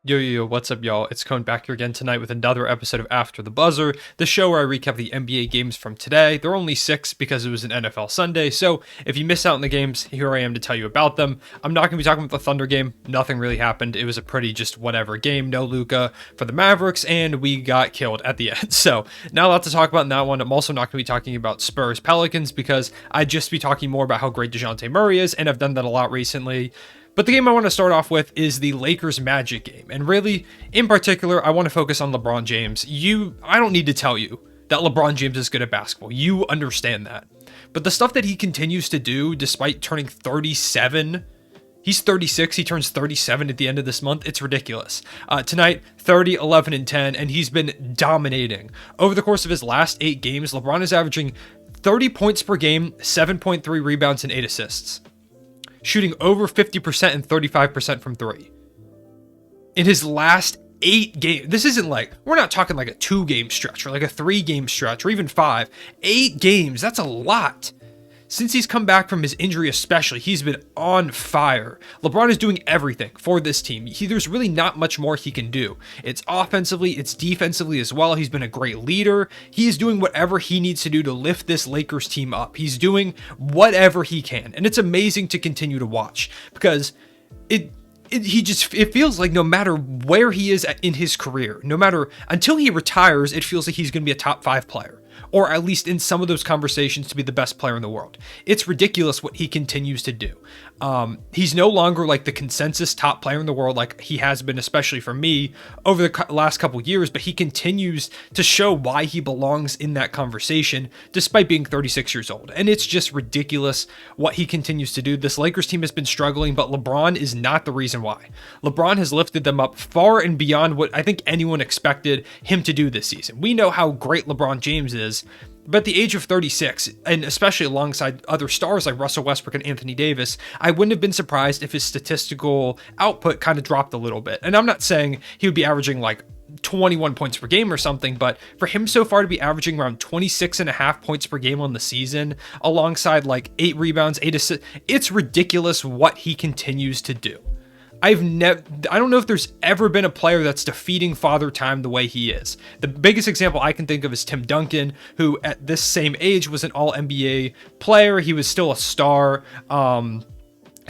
Yo, what's up, y'all? It's Cone back here again tonight with another episode of After the Buzzer, the show where I recap the NBA games from today. There are only 6 because it was an NFL Sunday, so if you missed out on the games, here I am to tell you about them. I'm not going to be talking about the Thunder game. Nothing really happened. It was a pretty just whatever game. No Luka for the Mavericks, and we got killed at the end. So, not a lot to talk about in that one. I'm also not going to be talking about Spurs Pelicans because I'd just be talking more about how great DeJounte Murray is, and I've done that a lot recently. But the game I want to start off with is the Lakers Magic game. And really, in particular, I want to focus on LeBron James. I don't need to tell you that LeBron James is good at basketball. You understand that. But the stuff that he continues to do despite turning 37, he's 36, he turns 37 at the end of this month. It's ridiculous. Tonight, 30, 11, and 10, and he's been dominating. Over the course of his last 8 games, LeBron is averaging 30 points per game, 7.3 rebounds, and 8 assists. Shooting over 50% and 35% from 3. In his last 8 games, this isn't like, we're not talking like a 2-game stretch or like a 3-game stretch or even 5. 8 games, that's a lot. Since he's come back from his injury especially, he's been on fire. LeBron is doing everything for this team. There's really not much more he can do. It's offensively, it's defensively as well. He's been a great leader. He is doing whatever he needs to do to lift this Lakers team up. He's doing whatever he can. And it's amazing to continue to watch because it feels like no matter where he is in his career, no matter until he retires, it feels like he's going to be a top 5 player. Or at least in some of those conversations to be the best player in the world. It's ridiculous what he continues to do. He's no longer like the consensus top player in the world like he has been, especially for me, over the last couple years, but he continues to show why he belongs in that conversation despite being 36 years old. And it's just ridiculous what he continues to do. This Lakers team has been struggling, but LeBron is not the reason why. LeBron has lifted them up far and beyond what I think anyone expected him to do this season. We know how great LeBron James is, but at the age of 36, and especially alongside other stars like Russell Westbrook and Anthony Davis, I wouldn't have been surprised if his statistical output kind of dropped a little bit. And I'm not saying he would be averaging like 21 points per game or something, but for him so far to be averaging around 26.5 points per game on the season, alongside like 8 rebounds, 8 assists, it's ridiculous what he continues to do. I don't know if there's ever been a player that's defeating Father Time the way he is. The biggest example I can think of is Tim Duncan, who at this same age was an all-NBA player. He was still a star.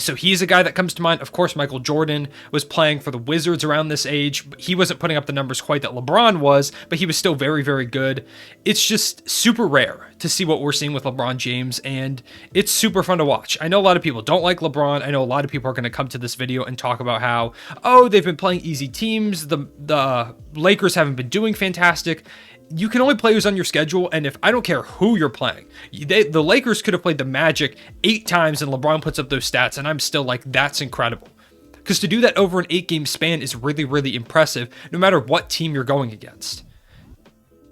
So he's a guy that comes to mind. Of course, Michael Jordan was playing for the Wizards around this age. He wasn't putting up the numbers quite that LeBron was, but he was still very, very good. It's just super rare to see what we're seeing with LeBron James, and it's super fun to watch. I know a lot of people don't like LeBron. I know a lot of people are going to come to this video and talk about how, oh, they've been playing easy teams. The Lakers haven't been doing fantastic. You can only play who's on your schedule, and if I don't care who you're playing, the Lakers could have played the Magic 8 times and LeBron puts up those stats, and I'm still like, that's incredible. Because to do that over an 8-game span is really, really impressive, no matter what team you're going against.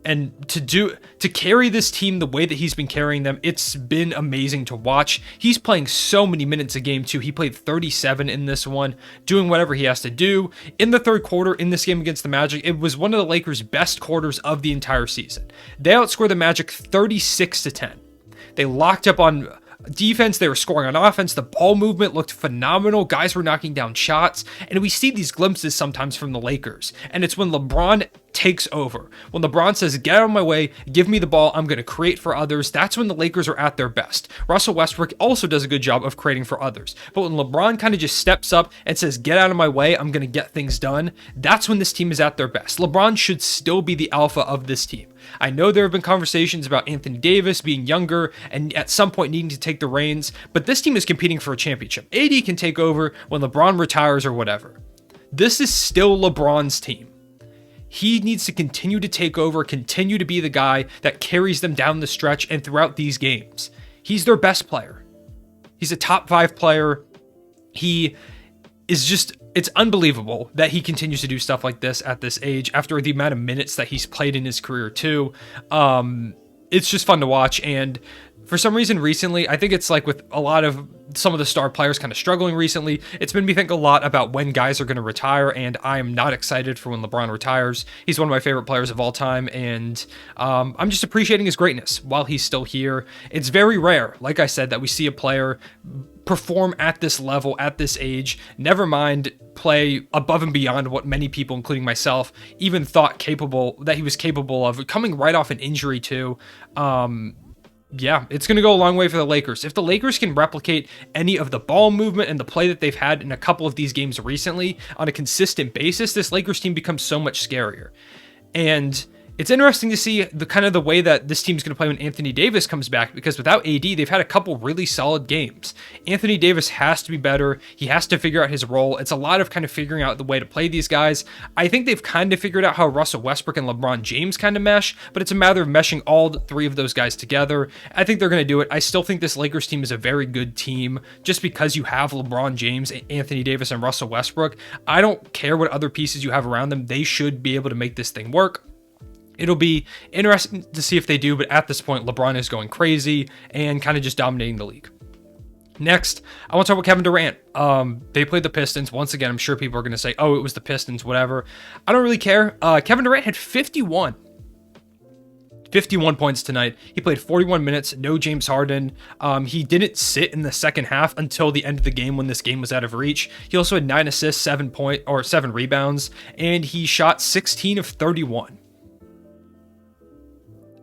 And to carry this team the way that he's been carrying them, it's been amazing to watch. He's playing so many minutes a game too. He played 37 in this one, doing whatever he has to do. In the third quarter, in this game against the Magic, it was one of the Lakers' best quarters of the entire season. They outscored the Magic 36-10. They locked up on defense, they were scoring on offense, the ball movement looked phenomenal, guys were knocking down shots, and we see these glimpses sometimes from the Lakers, and it's when LeBron takes over. When LeBron says, get out of my way, give me the ball, I'm going to create for others, that's when the Lakers are at their best. Russell Westbrook also does a good job of creating for others, but when LeBron kind of just steps up and says, get out of my way, I'm going to get things done, that's when this team is at their best. LeBron should still be the alpha of this team. I know there have been conversations about Anthony Davis being younger and at some point needing to take the reins, but this team is competing for a championship. AD can take over when LeBron retires or whatever. This is still LeBron's team. He needs to continue to take over, continue to be the guy that carries them down the stretch and throughout these games. He's their best player. He's a top 5 player. He is just, it's unbelievable that he continues to do stuff like this at this age after the amount of minutes that he's played in his career too. It's just fun to watch. And For some reason recently, I think it's like with a lot of some of the star players kind of struggling recently, it's made me think a lot about when guys are going to retire, and I am not excited for when LeBron retires. He's one of my favorite players of all time, and I'm just appreciating his greatness while he's still here. It's very rare, like I said, that we see a player perform at this level, at this age, never mind play above and beyond what many people, including myself, even thought that he was capable of, coming right off an injury too. Yeah, it's going to go a long way for the Lakers. If the Lakers can replicate any of the ball movement and the play that they've had in a couple of these games recently on a consistent basis, this Lakers team becomes so much scarier. And it's interesting to see the way that this team's going to play when Anthony Davis comes back, because without AD, they've had a couple really solid games. Anthony Davis has to be better. He has to figure out his role. It's a lot of kind of figuring out the way to play these guys. I think they've kind of figured out how Russell Westbrook and LeBron James kind of mesh, but it's a matter of meshing all three of those guys together. I think they're going to do it. I still think this Lakers team is a very good team just because you have LeBron James, Anthony Davis, and Russell Westbrook. I don't care what other pieces you have around them. They should be able to make this thing work. It'll be interesting to see if they do, but at this point, LeBron is going crazy and kind of just dominating the league. Next, I want to talk about Kevin Durant. They played the Pistons. Once again, I'm sure people are going to say, oh, it was the Pistons, whatever. I don't really care. Kevin Durant had 51 points tonight. He played 41 minutes, no James Harden. He didn't sit in the second half until the end of the game when this game was out of reach. He also had 9 assists, 7 rebounds, and he shot 16 of 31.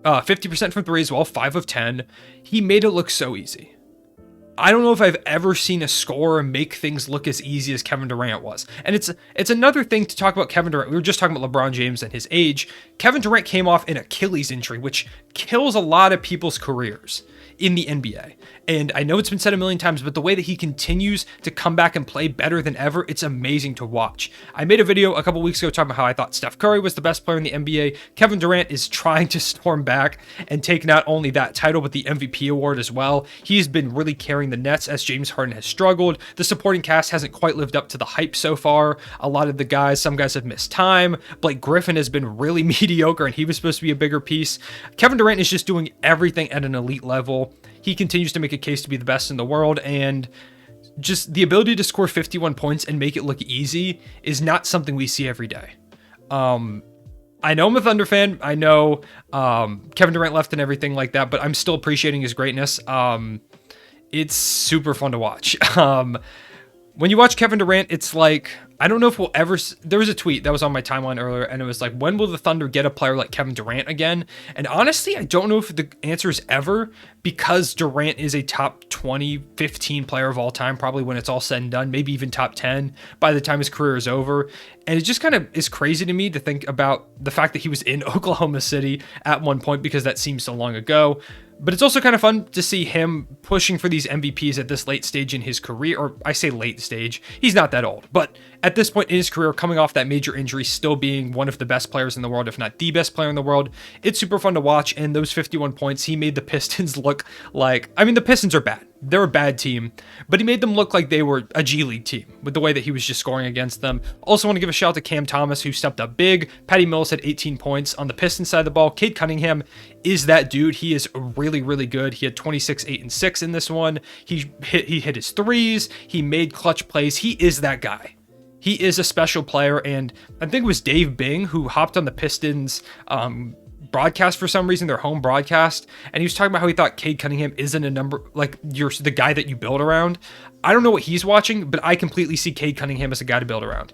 50% from 3 as well, 5 of 10. He made it look so easy. I don't know if I've ever seen a scorer make things look as easy as Kevin Durant was. And it's another thing to talk about Kevin Durant. We were just talking about LeBron James and his age. Kevin Durant came off an Achilles injury, which kills a lot of people's careers in the NBA. And I know it's been said a million times, but the way that he continues to come back and play better than ever, it's amazing to watch. I made a video a couple weeks ago talking about how I thought Steph Curry was the best player in the NBA. Kevin Durant is trying to storm back and take not only that title, but the MVP award as well. He's been really carrying the Nets as James Harden has struggled. The supporting cast hasn't quite lived up to the hype so far. A lot of the guys, some guys have missed time. Blake Griffin has been really mediocre, and he was supposed to be a bigger piece. Kevin Durant is just doing everything at an elite level. He continues to make a case to be the best in the world, and just the ability to score 51 points and make it look easy is not something we see every day. I know I'm a Thunder fan. I know Kevin Durant left and everything like that, but I'm still appreciating his greatness. It's super fun to watch. When you watch Kevin Durant, it's like, I don't know if we'll ever... There was a tweet that was on my timeline earlier, and it was like, when will the Thunder get a player like Kevin Durant again? And honestly, I don't know if the answer is ever, because Durant is a top 20, 15 player of all time, probably when it's all said and done, maybe even top 10 by the time his career is over. And it just kind of is crazy to me to think about the fact that he was in Oklahoma City at one point, because that seems so long ago. But it's also kind of fun to see him pushing for these MVPs at this late stage in his career, or I say late stage, he's not that old, but at this point in his career, coming off that major injury, still being one of the best players in the world, if not the best player in the world, it's super fun to watch. And those 51 points, he made the Pistons look like, I mean, the Pistons are bad. They're a bad team, but he made them look like they were a G League team with the way that he was just scoring against them. Also want to give a shout out to Cam Thomas, who stepped up big. Patty Mills had 18 points on the Pistons side of the ball. Cade Cunningham is that dude. He is really, really good. He had 26, 8, and 6 in this one. He hit his threes. He made clutch plays. He is that guy. He is a special player, and I think it was Dave Bing who hopped on the Pistons broadcast for some reason, their home broadcast, and he was talking about how he thought Cade Cunningham isn't a number, like, you're the guy that you build around. I don't know what he's watching, but I completely see Cade Cunningham as a guy to build around.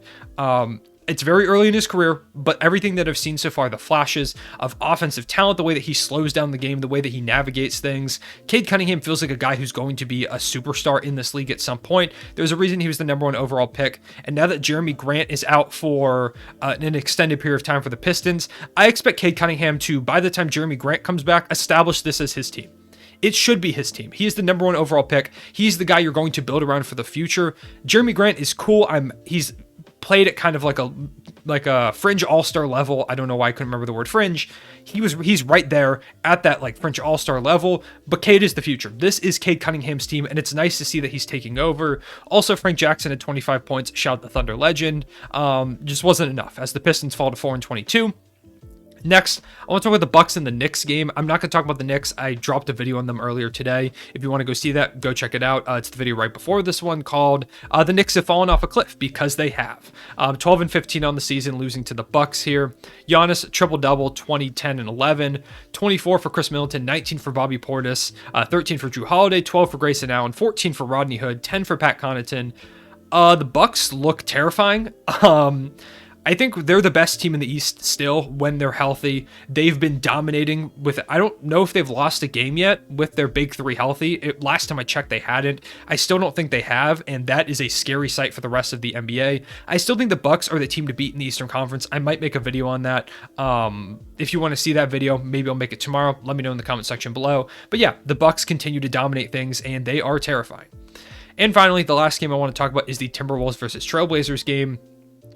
It's very early in his career, but everything that I've seen so far, the flashes of offensive talent, the way that he slows down the game, the way that he navigates things, Cade Cunningham feels like a guy who's going to be a superstar in this league at some point. There's a reason he was the number 1 overall pick, and now that Jeremy Grant is out for an extended period of time for the Pistons, I expect Cade Cunningham to, by the time Jeremy Grant comes back, establish this as his team. It should be his team. He is the number 1 overall pick. He's the guy you're going to build around for the future. Jeremy Grant is cool. He's played at kind of like a fringe all-star level. I don't know why I couldn't remember the word fringe. He's right there at that like fringe all-star level, but Cade is the future. This is Cade Cunningham's team, and it's nice to see that he's taking over. Also, Frank Jackson at 25 points, shout the Thunder legend. Just wasn't enough as the Pistons fall to 4-22. Next, I want to talk about the Bucks and the Knicks game. I'm not going to talk about the Knicks. I dropped a video on them earlier today. If you want to go see that, go check it out. It's the video right before this one called "The Knicks Have Fallen Off a Cliff," because they have. 12 and 15 on the season, losing to the Bucks here. Giannis triple-double, 20, 10, and 11. 24 for Chris Middleton, 19 for Bobby Portis, 13 for Drew Holiday, 12 for Grayson Allen, 14 for Rodney Hood, 10 for Pat Connaughton. The Bucks look terrifying. I think they're the best team in the East still when they're healthy. They've been dominating with, I don't know if they've lost a game yet with their big three healthy. Last time I checked, they hadn't. I still don't think they have, and that is a scary sight for the rest of the NBA. I still think the Bucks are the team to beat in the Eastern Conference. I might make a video on that. If you want to see that video, maybe I'll make it tomorrow. Let me know in the comment section below. But yeah, the Bucks continue to dominate things, and they are terrifying. And finally, the last game I want to talk about is the Timberwolves versus Trailblazers game.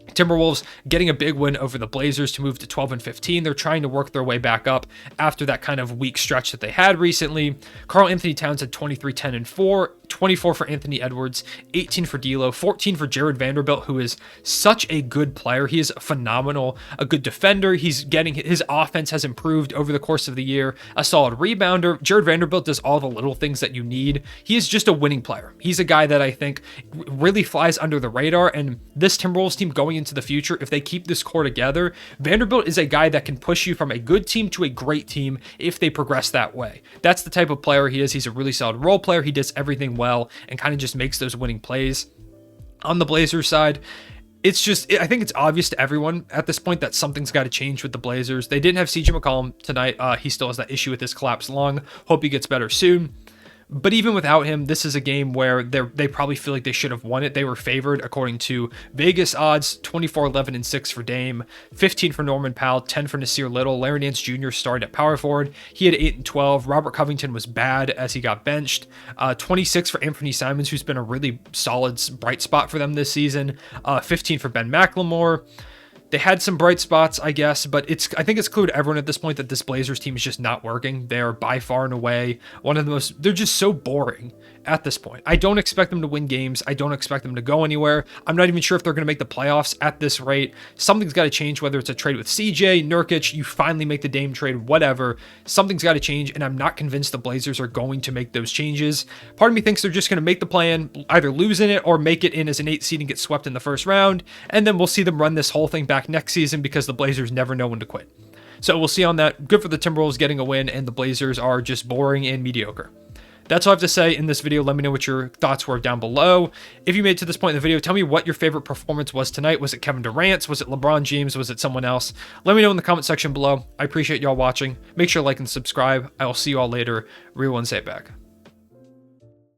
Timberwolves getting a big win over the Blazers to move to 12 and 15. They're trying to work their way back up after that kind of weak stretch that they had recently. Karl Anthony Towns had 23, 10, and 4. 24 for Anthony Edwards, 18 for D'Lo, 14 for Jared Vanderbilt, who is such a good player. He is phenomenal, a good defender. His offense has improved over the course of the year, a solid rebounder. Jared Vanderbilt does all the little things that you need. He is just a winning player. He's a guy that I think really flies under the radar, and this Timberwolves team going into the future, if they keep this core together, Vanderbilt is a guy that can push you from a good team to a great team if they progress that way. That's the type of player he is. He's a really solid role player. He does everything well and kind of just makes those winning plays. On the Blazers side, I think it's obvious to everyone at this point that something's got to change with the Blazers. They didn't have CJ McCollum tonight. He still has that issue with his collapsed lung. Hope he gets better soon. But even without him, this is a game where they probably feel like they should have won it. They were favored according to Vegas odds, 24, 11, and 6 for Dame, 15 for Norman Powell, 10 for Nasir Little. Larry Nance Jr. started at power forward. He had 8 and 12. Robert Covington was bad as he got benched. 26 for Anthony Simons, who's been a really solid bright spot for them this season. 15 for Ben McLemore. They had some bright spots, I guess, but I think it's clear to everyone at this point that this Blazers team is just not working. They are by far and away they're just so boring at this point. I don't expect them to win games. I don't expect them to go anywhere. I'm not even sure if they're going to make the playoffs at this rate. Something's got to change, whether it's a trade with CJ, Nurkic, you finally make the Dame trade, whatever. Something's got to change, and I'm not convinced the Blazers are going to make those changes. Part of me thinks they're just going to make the play-in, either lose in it or make it in as an 8 seed and get swept in the first round, and then we'll see them run this whole thing back next season because the Blazers never know when to quit. So we'll see on that. Good for the Timberwolves getting a win, and the Blazers are just boring and mediocre. That's all I have to say in this video. Let me know what your thoughts were down below. If you made it to this point in the video, tell me what your favorite performance was tonight. Was it Kevin Durant's? Was it LeBron James? Was it someone else? Let me know in the comment section below. I appreciate y'all watching. Make sure to like and subscribe. I will see you all later. Real one, say it back.